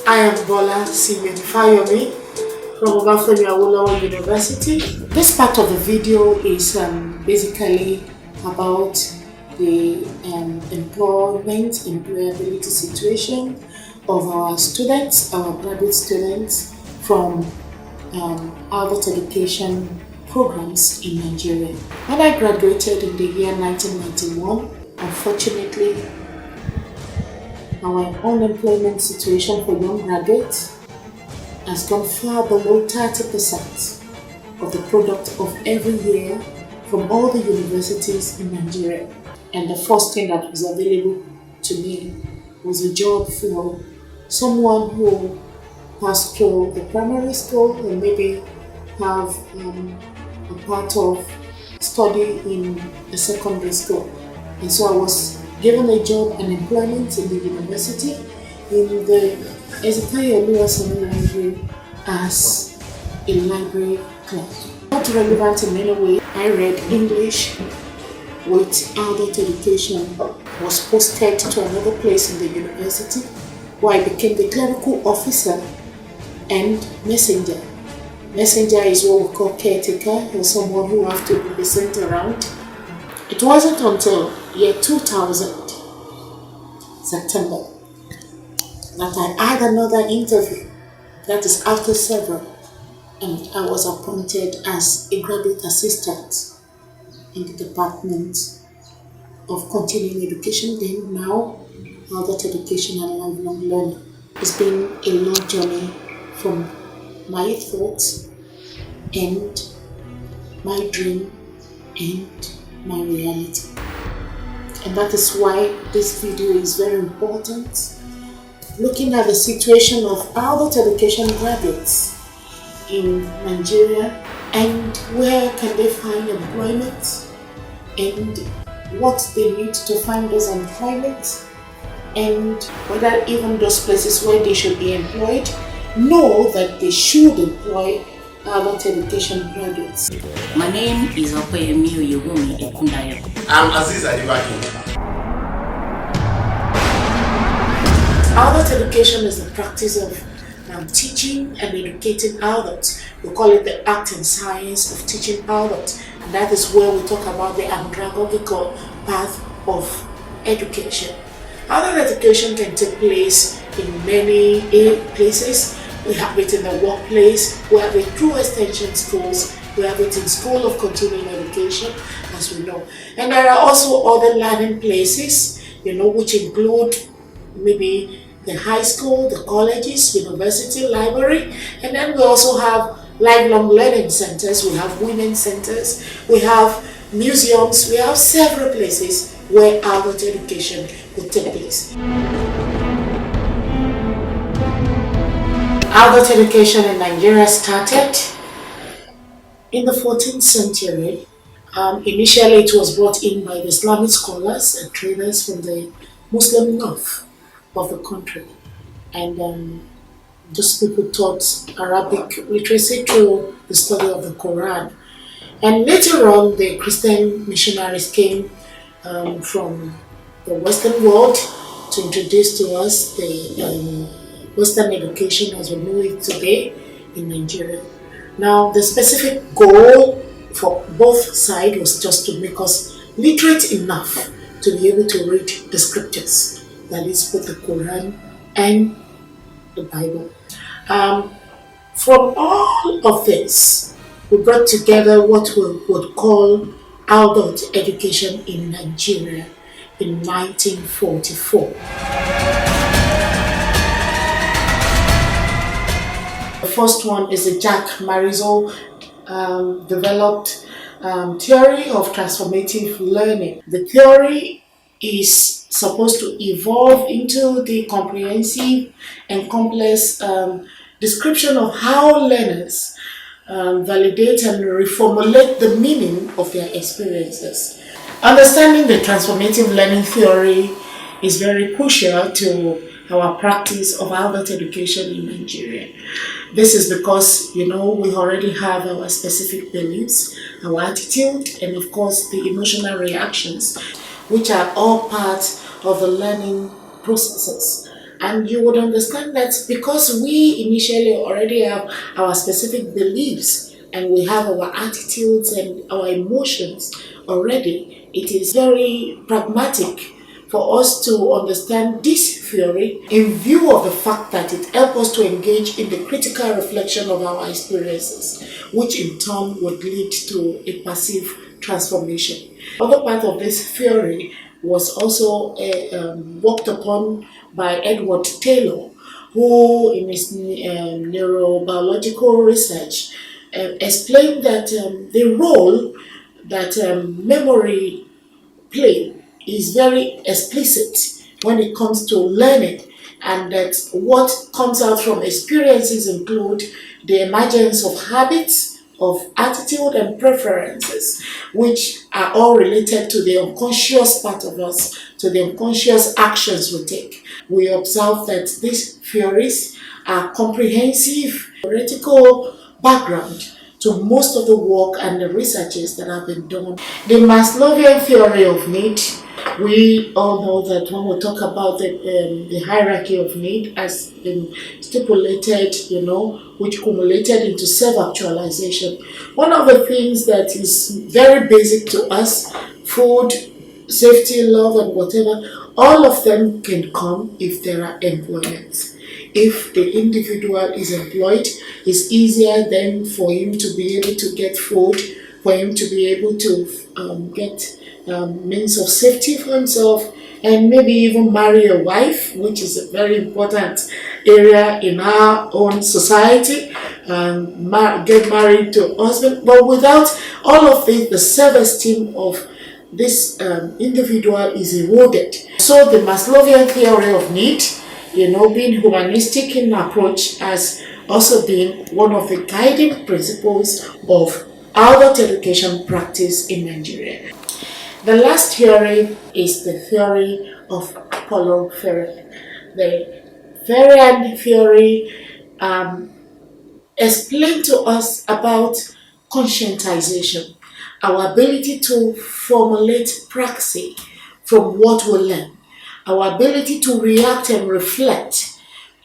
I am Bola Simenfayomi from Bethel University. This part of the video is basically about the employability situation of our students, our graduate students from adult education programs in Nigeria. When I graduated in the year 1991, unfortunately, our unemployment situation for young graduates has gone far below 30% of the product of every year from all the universities in Nigeria. And the first thing that was available to me was a job for someone who passed through the primary school and maybe have a part of study in a secondary school. And so I was given a job and employment in the university in the Ezekiel Library as a library clerk. Not relevant in any way, I read English with adult education, was posted to another place in the university where I became the clerical officer and messenger. Messenger is what we call caretaker, or someone who have to be sent around. It wasn't until year 2000, September, that I had another interview, that is after several, and I was appointed as a graduate assistant in the Department of Continuing Education, then now Adult Education and Lifelong Learning. It's been a long journey from my thoughts and my dream and my reality. And that is why this video is very important, looking at the situation of adult education graduates in Nigeria and where can they find employment and what they need to find those employment and whether even those places where they should be employed know that they should employ adult education graduates. My name is Okoyemi Oyewumi Ekundayo. I'm Aziz Adibaki. Adult education is the practice of teaching and educating adults. We call it the art and science of teaching adults. And that is where we talk about the andragogical path of education. Adult education can take place in many places. We have it in the workplace, we have it through extension schools, we have it in School of Continuing Education, as we know. And there are also other learning places, which include maybe the high school, the colleges, university, library, and then we also have lifelong learning centers, we have women's centers, we have museums, we have several places where adult education could take place. Adult education in Nigeria started in the 14th century. Initially, it was brought in by the Islamic scholars and traders from the Muslim north of the country. And those people taught Arabic literacy through the study of the Quran. And later on, the Christian missionaries came from the Western world to introduce to us the Western education as we know it today in Nigeria. Now, the specific goal for both sides was just to make us literate enough to be able to read the scriptures, that is, both the Quran and the Bible. From all of this, we brought together what we would call adult education in Nigeria in 1944. The first one is the Jack Marizo developed theory of transformative learning. The theory is supposed to evolve into the comprehensive and complex description of how learners validate and reformulate the meaning of their experiences. Understanding the transformative learning theory is very crucial to our practice of adult education in Nigeria. This is because, we already have our specific beliefs, our attitude, and of course the emotional reactions, which are all part of the learning processes. And you would understand that because we initially already have our specific beliefs and we have our attitudes and our emotions already, it is very pragmatic for us to understand this theory in view of the fact that it helps us to engage in the critical reflection of our experiences, which in turn would lead to a passive transformation. Other part of this theory was also worked upon by Edward Taylor, who in his neurobiological research explained that the role that memory play is very explicit when it comes to learning, and that what comes out from experiences include the emergence of habits, of attitude and preferences, which are all related to the unconscious part of us, to the unconscious actions we take. We observe that these theories are comprehensive theoretical background to most of the work and the researches that have been done. The Maslowian theory of need, we all know that when we talk about the hierarchy of need as been stipulated, which cumulated into self-actualization. One of the things that is very basic to us, food, safety, love, and whatever, all of them can come if there are employments. If the individual is employed, it's easier then for him to be able to get food, for him to be able to get means of safety for himself, and maybe even marry a wife, which is a very important area in our own society, and get married to a husband. But without all of this, the self-esteem of this individual is eroded. So the Maslowian theory of need, being humanistic in approach, has also been one of the guiding principles of adult education practice in Nigeria. The last theory is the theory of Paulo Freire. The Freirean theory explained to us about conscientization, our ability to formulate praxis from what we learn, our ability to react and reflect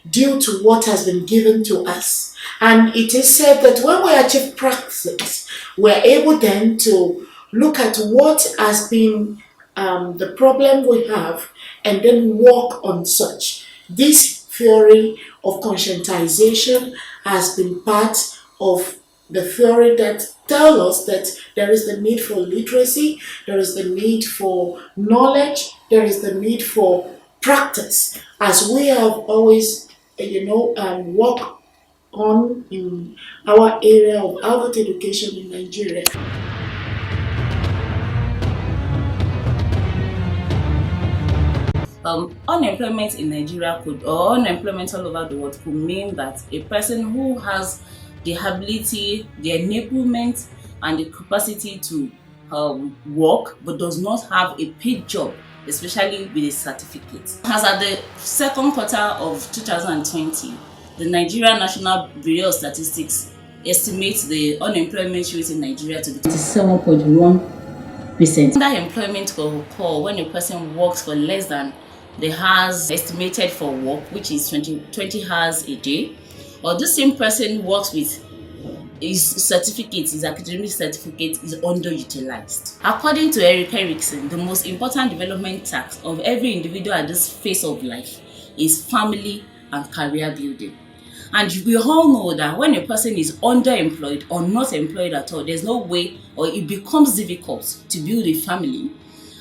due to what has been given to us. And it is said that when we achieve praxis, we're able then to look at what has been the problem we have and then work on such. This theory of conscientization has been part of the theory that tells us that there is the need for literacy, there is the need for knowledge, there is the need for practice, as we have always, worked on in our area of adult education in Nigeria. Unemployment in Nigeria or unemployment all over the world could mean that a person who has the ability, the enablement, and the capacity to work but does not have a paid job, especially with a certificate. As at the second quarter of 2020, the Nigeria National Bureau of Statistics estimates the unemployment rate in Nigeria to be 27.1%. Underemployment will occur when a person works for less than the hours estimated for work, which is 20 hours a day, or the same person works with his academic certificate is underutilized. According to Eric Erickson, the most important development task of every individual at this phase of life is family and career building. And we all know that when a person is underemployed or not employed at all, there's no way, or it becomes difficult to build a family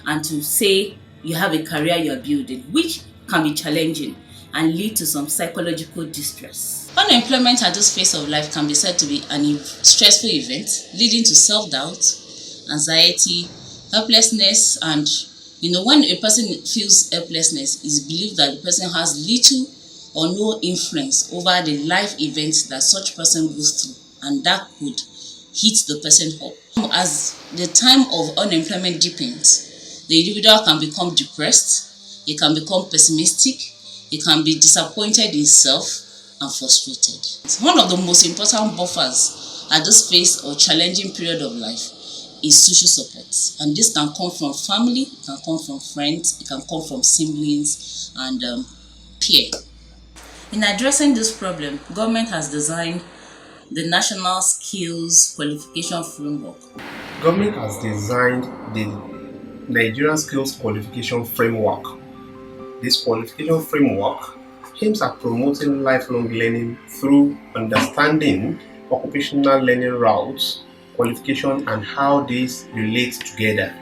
and to say you have a career you're building, which can be challenging and lead to some psychological distress. Unemployment at this phase of life can be said to be an stressful event, leading to self-doubt, anxiety, helplessness, and when a person feels helplessness, it's believed that the person has little or no influence over the life events that such person goes through, and that could hit the person up. As the time of unemployment deepens, the individual can become depressed, he can become pessimistic, he can be disappointed in self and frustrated. One of the most important buffers at this phase or challenging period of life is social support, and this can come from family, it can come from friends, it can come from siblings, and here. In addressing this problem, government has designed the National Skills Qualification Framework. Government has designed the Nigerian Skills Qualification Framework. This qualification framework aims at promoting lifelong learning through understanding occupational learning routes, qualification, and how these relate together.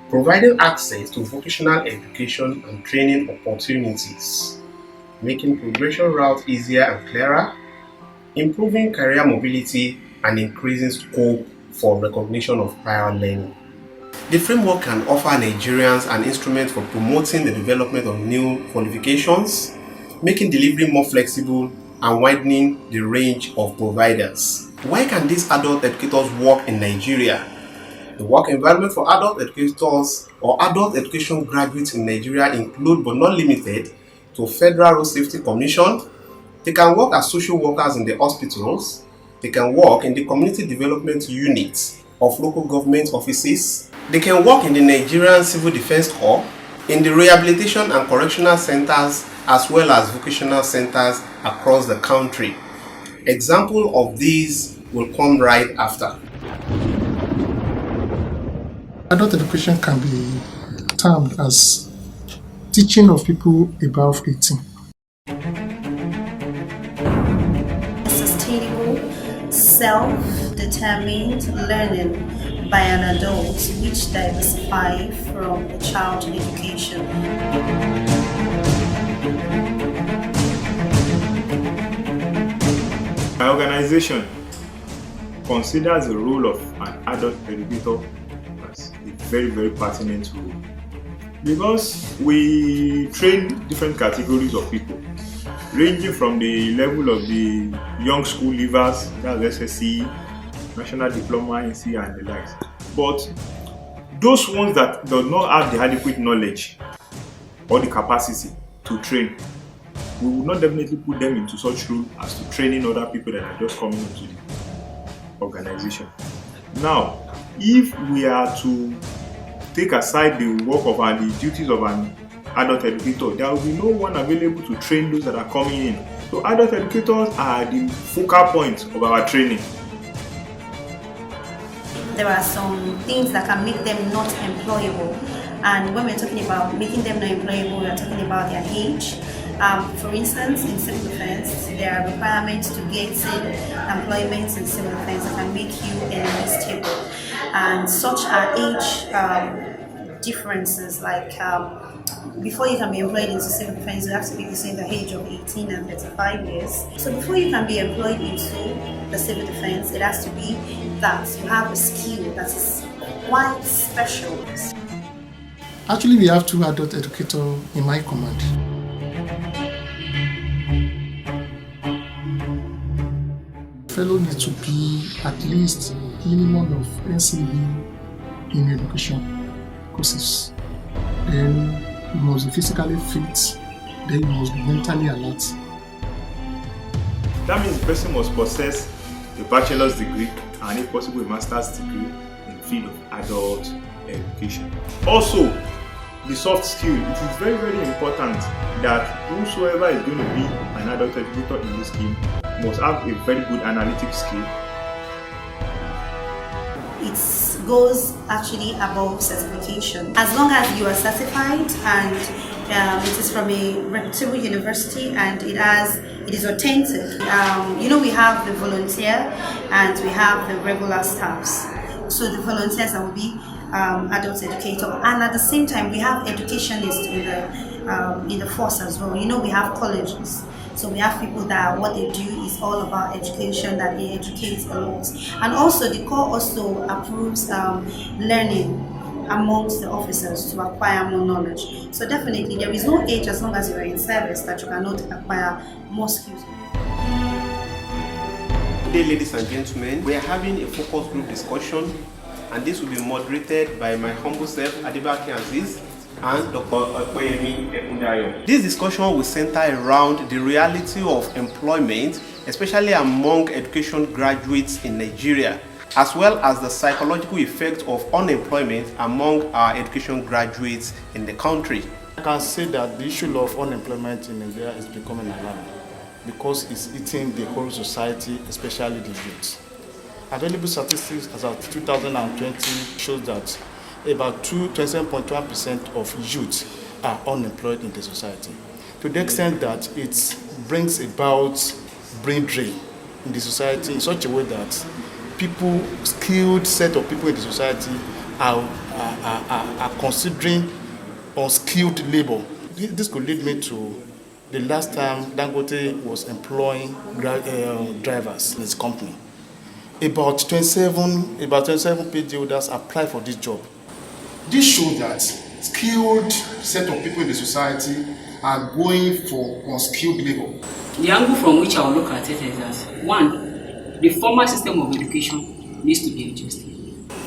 Providing access to vocational education and training opportunities, making progression routes easier and clearer, improving career mobility, and increasing scope for recognition of prior learning. The framework can offer Nigerians an instrument for promoting the development of new qualifications, making delivery more flexible, and widening the range of providers. Why can these adult educators work in Nigeria? The work environment for adult educators or adult education graduates in Nigeria include but not limited to Federal Road Safety Commission. They can work as social workers in the hospitals. They can work in the community development units of local government offices. They can work in the Nigerian Civil Defense Corps, in the rehabilitation and correctional centers, as well as vocational centers across the country. Example of these will come right after. Adult education can be termed as teaching of people above 18. Sustainable, self-determined learning by an adult which diversify from a child education. My organization considers the role of an adult educator as a very, very pertinent role because we train different categories of people, ranging from the level of the young school leavers, that's SSC, National Diploma, NC, and the likes. But those ones that do not have the adequate knowledge or the capacity to train, we will not definitely put them into such role as to training other people that are just coming into the organization. Now, if we are to take aside the work of the duties of an adult educator, there will be no one available to train those that are coming in. So adult educators are the focal point of our training. There are some things that can make them not employable, and when we're talking about making them not employable, we're talking about their age. For instance, in civil defense, there are requirements to get employment in civil defense that can make you enlistable, and such are age differences. Like before you can be employed into civil defense, you have to be between the age of 18 and 35 years. So before you can be employed into the civil defense, it has to be that you have a skill that is quite special. Actually, we have 2 adult educators in my command. Fellow needs to be at least minimum of NCE in education courses. Then you must be physically fit. Then you must be mentally alert. That means the person must possess a bachelor's degree and if possible a master's degree in the field of adult education. Also, the soft skill, it is very, very important that whosoever is going to be an adult educator in this scheme must have a very good analytic skill. It goes actually above certification. As long as you are certified and it is from a reputable university and it is authentic. We have the volunteer and we have the regular staffs. So the volunteers that will be adult educator, and at the same time we have educationists in the force as well. We have colleges. So we have people that what they do is all about education, that they educate a lot. And also the Corps also approves learning amongst the officers to acquire more knowledge. So definitely there is no age as long as you are in service that you cannot acquire more skills. Today, ladies and gentlemen, we are having a focus group discussion, and this will be moderated by my humble self, Adibaki Aziz, and Dr. Okoyemi Ekundayo. This discussion will center around the reality of employment, especially among education graduates in Nigeria, as well as the psychological effect of unemployment among our education graduates in the country. I can say that the issue of unemployment in Nigeria is becoming alarming because it's eating the whole society, especially the youth. Available statistics as of 2020 shows that about 27.1% of youth are unemployed in the society. To the extent that it brings about brain drain in the society in such a way that people, skilled set of people in the society are considering unskilled labor. This could lead me to the last time Dangote was employing drivers in his company. About 27 PG holders applied for this job. This shows that skilled set of people in the society are going for unskilled labor. The angle from which I will look at it is that, one, the formal system of education needs to be adjusted.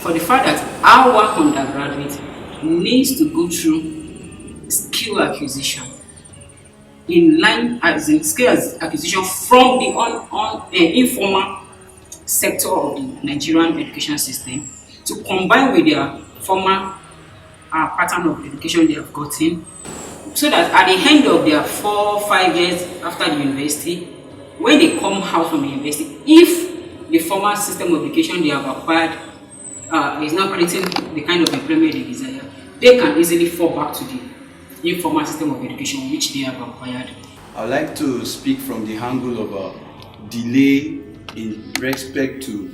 For the fact that our undergraduate needs to go through skill acquisition in line as in skill acquisition from the informal sector of the Nigerian education system to combine with their formal pattern of education they have gotten, so that at the end of their 4 or 5 years after the university, when they come out from the university, if the formal system of education they have acquired is not creating the kind of employment they desire, they can easily fall back to the informal system of education which they have acquired. I would like to speak from the angle of a delay in respect to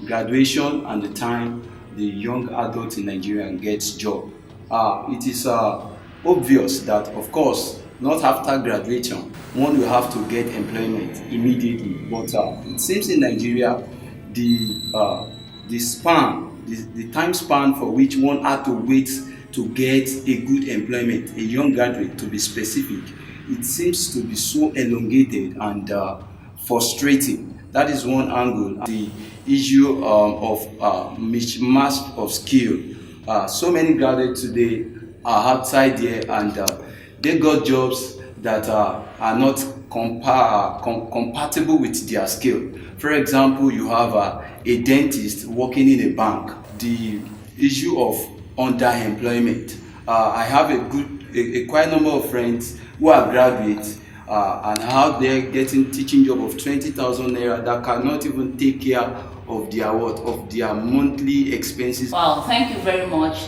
graduation and the time the young adult in Nigeria gets job. It is obvious that, of course, not after graduation, one will have to get employment immediately. But it seems in Nigeria, the time span for which one had to wait to get a good employment, a young graduate to be specific, it seems to be so elongated and frustrating. That is one angle. The issue of mismatch of skill. So many graduates today are outside there and they got jobs that are not compatible with their skill. For example, you have a dentist working in a bank. The issue of underemployment. I have a quite number of friends who are graduates and how they're getting teaching job of 20,000 naira that cannot even take care of their monthly expenses. Wow, thank you very much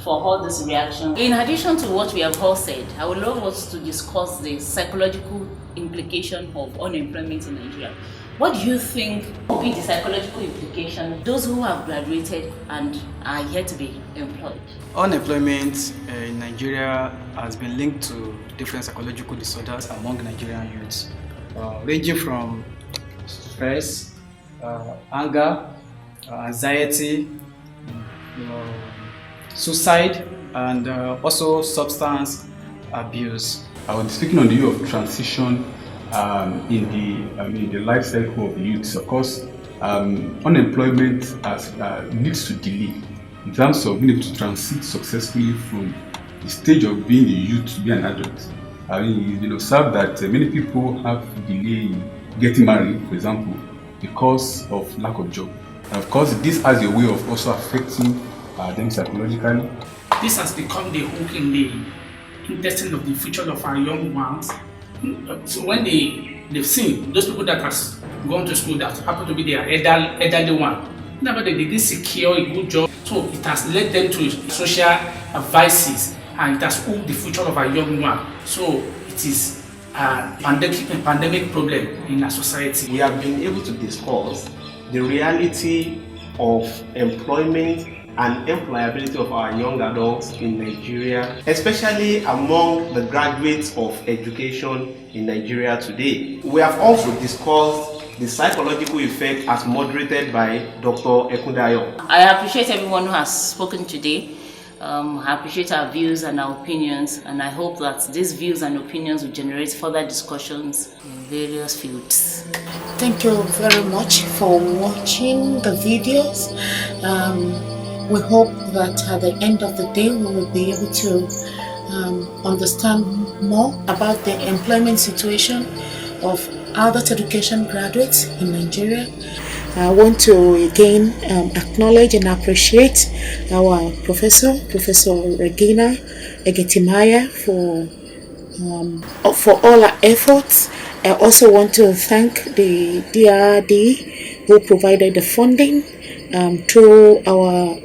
for all this reaction. In addition to what we have all said, I would love us to discuss the psychological implication of unemployment in Nigeria. What do you think will be the psychological implication those who have graduated and are yet to be employed? Unemployment in Nigeria has been linked to different psychological disorders among Nigerian youths, ranging from stress, anger, anxiety, suicide, and also substance abuse. I was speaking on the issue of transition in the life cycle of the youth. Of course, unemployment leads to delay in terms of being able to transit successfully from the stage of being a youth to be an adult. I mean, you observe that many people have delay in getting married, for example, because of lack of job. And of course, this has a way of also affecting them psychologically. This has become the hook in the intestine of the future of our young ones. So when they've seen those people that has gone to school that happen to be their elderly one, never they didn't secure a good job, so it has led them to social advices and it has hooked the future of our young one. So it is a pandemic problem in our society. We have been able to discuss the reality of employment and employability of our young adults in Nigeria, especially among the graduates of education in Nigeria today. We have also discussed the psychological effect as moderated by Dr. Ekundayo. I appreciate everyone who has spoken today. I appreciate our views and our opinions, and I hope that these views and opinions will generate further discussions in various fields. Thank you very much for watching the videos. We hope that at the end of the day we will be able to understand more about the employment situation of adult education graduates in Nigeria. I want to again acknowledge and appreciate our Professor Regina Egetimaya for all our efforts. I also want to thank the DRD who provided the funding through our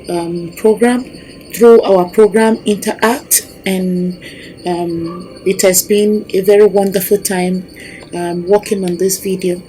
program Interact, and it has been a very wonderful time working on this video.